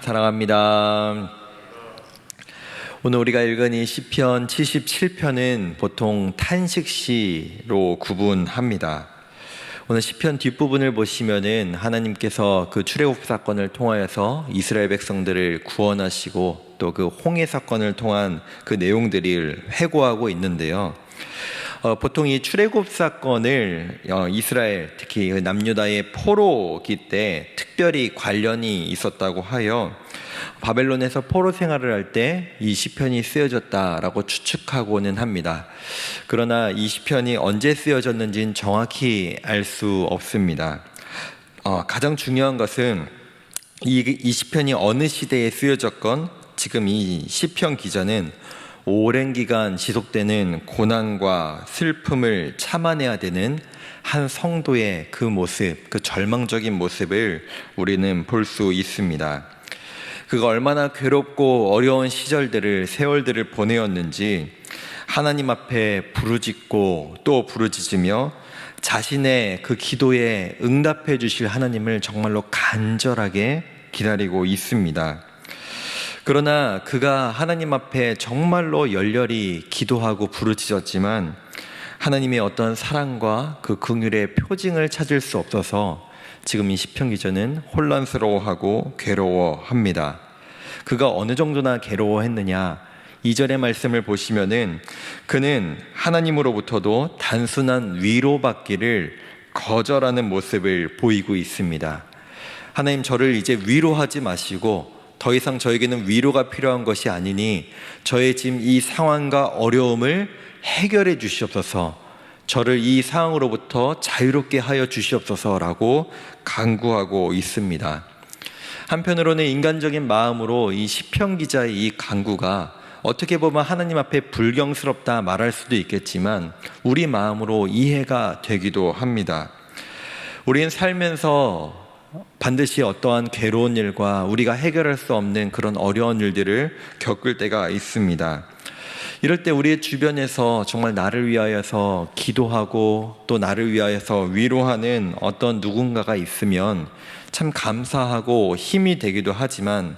사랑합니다. 오늘 우리가 읽은 이 시편 77편은 보통 탄식시로 구분합니다. 오늘 시편 뒷부분을 보시면은 하나님께서 그 출애굽 사건을 통하여서 이스라엘 백성들을 구원하시고 또 그 홍해 사건을 통한 그 내용들을 회고하고 있는데요. 보통 이 출애굽 사건을 이스라엘, 특히 남유다의 포로기 때 특별히 관련이 있었다고 하여 바벨론에서 포로 생활을 할 때 이 시편이 쓰여졌다라고 추측하고는 합니다. 그러나 이 시편이 언제 쓰여졌는지는 정확히 알 수 없습니다. 가장 중요한 것은 이 시편이 어느 시대에 쓰여졌건 지금 이 시편 기자는 오랜 기간 지속되는 고난과 슬픔을 참아내야 되는 한 성도의 그 모습, 그 절망적인 모습을 우리는 볼 수 있습니다. 그가 얼마나 괴롭고 어려운 세월들을 보내었는지 하나님 앞에 부르짖고 또 부르짖으며 자신의 그 기도에 응답해 주실 하나님을 정말로 간절하게 기다리고 있습니다. 그러나 그가 하나님 앞에 정말로 열렬히 기도하고 부르짖었지만 하나님의 어떤 사랑과 그 긍휼의 표징을 찾을 수 없어서 지금 이 시편 기자는 혼란스러워하고 괴로워합니다. 그가 어느 정도나 괴로워했느냐? 2절의 말씀을 보시면은 그는 하나님으로부터도 단순한 위로받기를 거절하는 모습을 보이고 있습니다. 하나님, 저를 이제 위로하지 마시고 더 이상 저에게는 위로가 필요한 것이 아니니 저의 지금 이 상황과 어려움을 해결해 주시옵소서, 저를 이 상황으로부터 자유롭게 하여 주시옵소서라고 간구하고 있습니다. 한편으로는 인간적인 마음으로 이 시편 기자의 이 간구가 어떻게 보면 하나님 앞에 불경스럽다 말할 수도 있겠지만 우리 마음으로 이해가 되기도 합니다. 우리는 살면서 반드시 어떠한 괴로운 일과 우리가 해결할 수 없는 그런 어려운 일들을 겪을 때가 있습니다. 이럴 때 우리의 주변에서 정말 나를 위하여서 기도하고 또 나를 위하여서 위로하는 어떤 누군가가 있으면 참 감사하고 힘이 되기도 하지만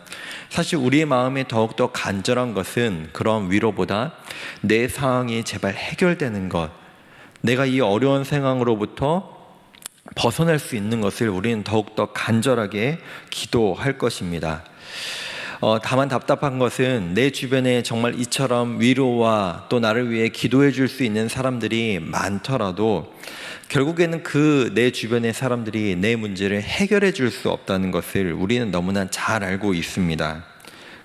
사실 우리의 마음에 더욱더 간절한 것은 그런 위로보다 내 상황이 제발 해결되는 것, 내가 이 어려운 상황으로부터 벗어날 수 있는 것을 우리는 더욱더 간절하게 기도할 것입니다. 다만 답답한 것은 내 주변에 정말 이처럼 위로와 또 나를 위해 기도해 줄 수 있는 사람들이 많더라도 결국에는 그 내 주변의 사람들이 내 문제를 해결해 줄 수 없다는 것을 우리는 너무나 잘 알고 있습니다.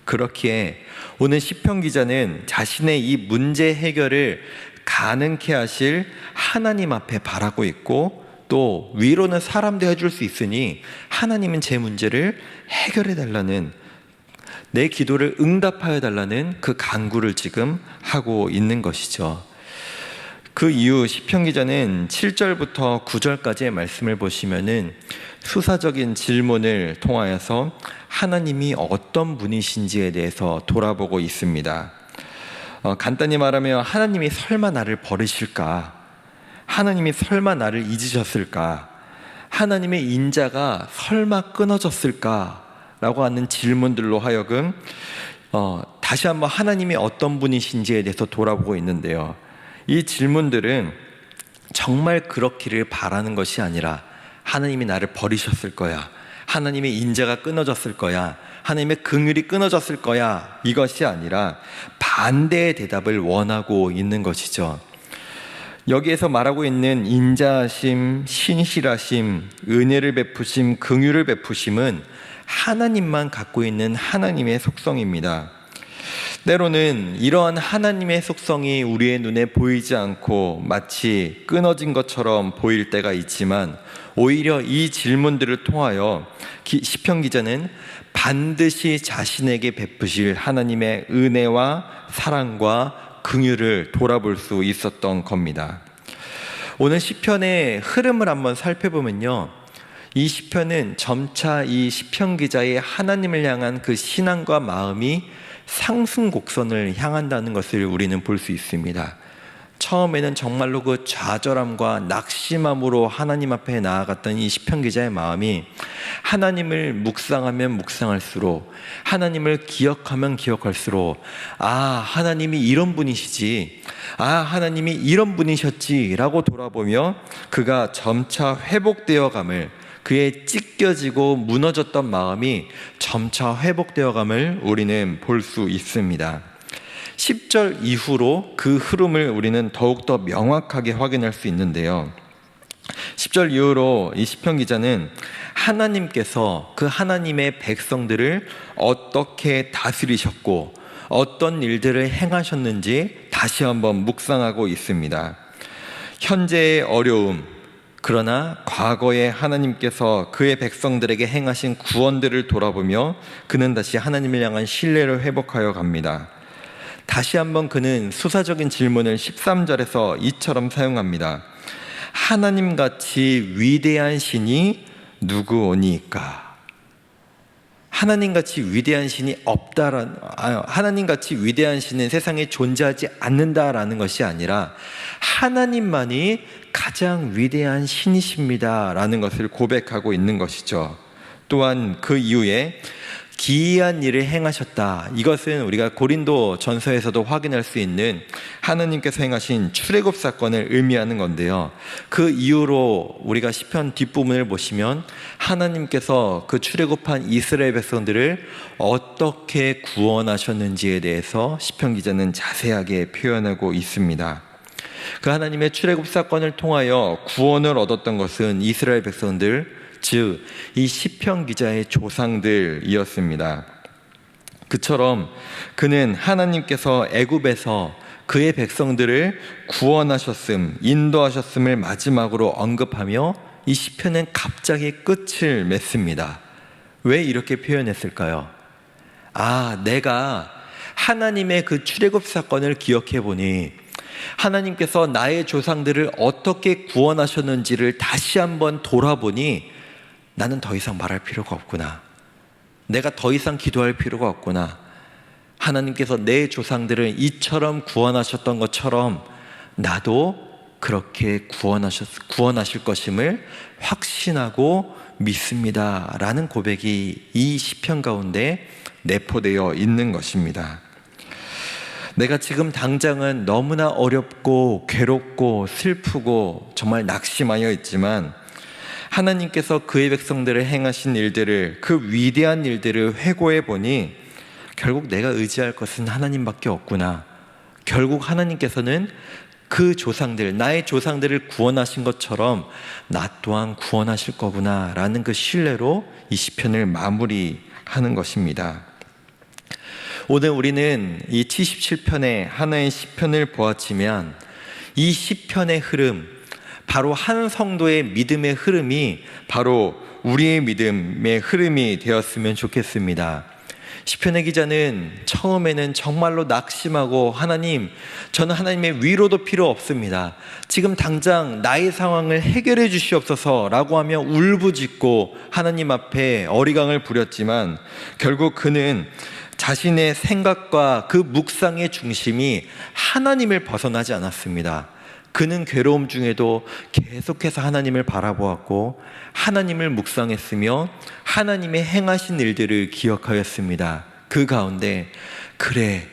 그렇기에 오늘 시편 기자는 자신의 이 문제 해결을 가능케 하실 하나님 앞에 바라고 있고 또 위로는 사람도 해줄 수 있으니 하나님은 제 문제를 해결해 달라는, 내 기도를 응답하여 달라는 그 간구를 지금 하고 있는 것이죠. 그 이후 시편 기자는 7절부터 9절까지의 말씀을 보시면은 수사적인 질문을 통하여서 하나님이 어떤 분이신지에 대해서 돌아보고 있습니다. 간단히 말하면 하나님이 설마 나를 버리실까? 하나님이 설마 나를 잊으셨을까? 하나님의 인자가 설마 끊어졌을까? 라고 하는 질문들로 하여금 다시 한번 하나님이 어떤 분이신지에 대해서 돌아보고 있는데요. 이 질문들은 정말 그렇기를 바라는 것이 아니라 하나님이 나를 버리셨을 거야, 하나님의 인자가 끊어졌을 거야, 하나님의 긍휼이 끊어졌을 거야, 이것이 아니라 반대의 대답을 원하고 있는 것이죠. 여기에서 말하고 있는 인자하심, 신실하심, 은혜를 베푸심, 긍휼을 베푸심은 하나님만 갖고 있는 하나님의 속성입니다. 때로는 이러한 하나님의 속성이 우리의 눈에 보이지 않고 마치 끊어진 것처럼 보일 때가 있지만 오히려 이 질문들을 통하여 시편 기자는 반드시 자신에게 베푸실 하나님의 은혜와 사랑과 긍휼을 돌아볼 수 있었던 겁니다. 오늘 시편의 흐름을 한번 살펴보면요, 이 시편은 점차 이 시편 기자의 하나님을 향한 그 신앙과 마음이 상승 곡선을 향한다는 것을 우리는 볼 수 있습니다. 처음에는 정말로 그 좌절함과 낙심함으로 하나님 앞에 나아갔던 이 시편 기자의 마음이 하나님을 묵상하면 묵상할수록, 하나님을 기억하면 기억할수록, 하나님이 이런 분이시지, 하나님이 이런 분이셨지 라고 돌아보며 그가 점차 회복되어 감을, 그의 찢겨지고 무너졌던 마음이 점차 회복되어 감을 우리는 볼 수 있습니다. 10절 이후로 그 흐름을 우리는 더욱더 명확하게 확인할 수 있는데요, 10절 이후로 이 시편 기자는 하나님께서 그 하나님의 백성들을 어떻게 다스리셨고 어떤 일들을 행하셨는지 다시 한번 묵상하고 있습니다. 현재의 어려움, 그러나 과거에 하나님께서 그의 백성들에게 행하신 구원들을 돌아보며 그는 다시 하나님을 향한 신뢰를 회복하여 갑니다. 다시 한번 그는 수사적인 질문을 13절에서 이처럼 사용합니다. 하나님같이 위대한 신이 누구오니까? 하나님같이 위대한 신이 없다라는, 하나님같이 위대한 신은 세상에 존재하지 않는다라는 것이 아니라 하나님만이 가장 위대한 신이십니다 라는 것을 고백하고 있는 것이죠. 또한 그 이후에 기이한 일을 행하셨다, 이것은 우리가 고린도 전서에서도 확인할 수 있는 하나님께서 행하신 출애굽 사건을 의미하는 건데요, 그 이후로 우리가 시편 뒷부분을 보시면 하나님께서 그 출애굽한 이스라엘 백성들을 어떻게 구원하셨는지에 대해서 시편 기자는 자세하게 표현하고 있습니다. 그 하나님의 출애굽 사건을 통하여 구원을 얻었던 것은 이스라엘 백성들, 즉 이 시편 기자의 조상들이었습니다. 그처럼 그는 하나님께서 애굽에서 그의 백성들을 구원하셨음, 인도하셨음을 마지막으로 언급하며 이 시편은 갑자기 끝을 맺습니다. 왜 이렇게 표현했을까요? 내가 하나님의 그 출애굽 사건을 기억해 보니 하나님께서 나의 조상들을 어떻게 구원하셨는지를 다시 한번 돌아보니 나는 더 이상 말할 필요가 없구나. 내가 더 이상 기도할 필요가 없구나. 하나님께서 내 조상들을 이처럼 구원하셨던 것처럼 나도 그렇게 구원하실 것임을 확신하고 믿습니다 라는 고백이 이 시편 가운데 내포되어 있는 것입니다. 내가 지금 당장은 너무나 어렵고 괴롭고 슬프고 정말 낙심하여 있지만 하나님께서 그의 백성들을 행하신 일들을, 그 위대한 일들을 회고해 보니 결국 내가 의지할 것은 하나님밖에 없구나. 결국 하나님께서는 그 조상들, 나의 조상들을 구원하신 것처럼 나 또한 구원하실 거구나 라는 그 신뢰로 이 시편을 마무리하는 것입니다. 오늘 우리는 이 77편의 하나의 시편을 보았지만 이 시편의 흐름, 바로 한 성도의 믿음의 흐름이 바로 우리의 믿음의 흐름이 되었으면 좋겠습니다. 시편의 기자는 처음에는 정말로 낙심하고 하나님, 저는 하나님의 위로도 필요 없습니다. 지금 당장 나의 상황을 해결해 주시옵소서 라고 하며 울부짖고 하나님 앞에 어리광을 부렸지만 결국 그는 자신의 생각과 그 묵상의 중심이 하나님을 벗어나지 않았습니다. 그는 괴로움 중에도 계속해서 하나님을 바라보았고 하나님을 묵상했으며 하나님의 행하신 일들을 기억하였습니다. 그 가운데 그래,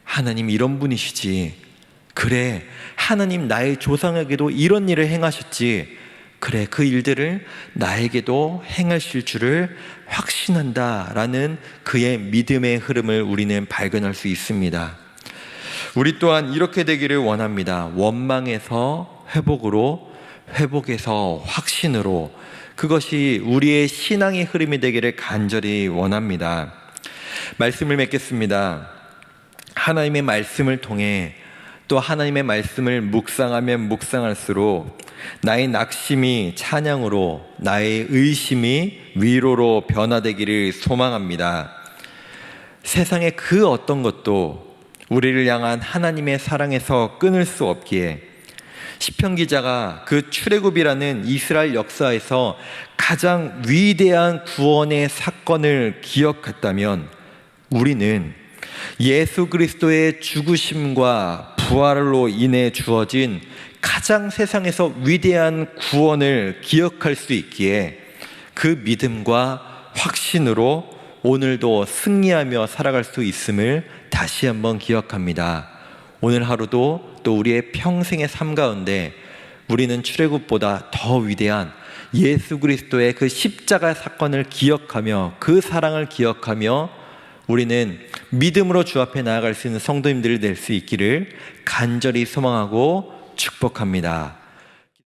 하나님 이런 분이시지. 그래, 하나님 나의 조상에게도 이런 일을 행하셨지. 그래, 그 일들을 나에게도 행하실 줄을 확신한다라는 그의 믿음의 흐름을 우리는 발견할 수 있습니다. 우리 또한 이렇게 되기를 원합니다. 원망에서 회복으로, 회복에서 확신으로, 그것이 우리의 신앙의 흐름이 되기를 간절히 원합니다. 말씀을 맺겠습니다. 하나님의 말씀을 통해 또 하나님의 말씀을 묵상하면 묵상할수록 나의 낙심이 찬양으로, 나의 의심이 위로로 변화되기를 소망합니다. 세상의 그 어떤 것도 우리를 향한 하나님의 사랑에서 끊을 수 없기에 시편 기자가 그 출애굽이라는 이스라엘 역사에서 가장 위대한 구원의 사건을 기억했다면 우리는 예수 그리스도의 죽으심과 부활로 인해 주어진 가장 세상에서 위대한 구원을 기억할 수 있기에 그 믿음과 확신으로 오늘도 승리하며 살아갈 수 있음을 다시 한번 기억합니다. 오늘 하루도 또 우리의 평생의 삶 가운데 우리는 출애굽보다 더 위대한 예수 그리스도의 그 십자가 사건을 기억하며 그 사랑을 기억하며 우리는 믿음으로 주 앞에 나아갈 수 있는 성도님들이 될 수 있기를 간절히 소망하고 축복합니다.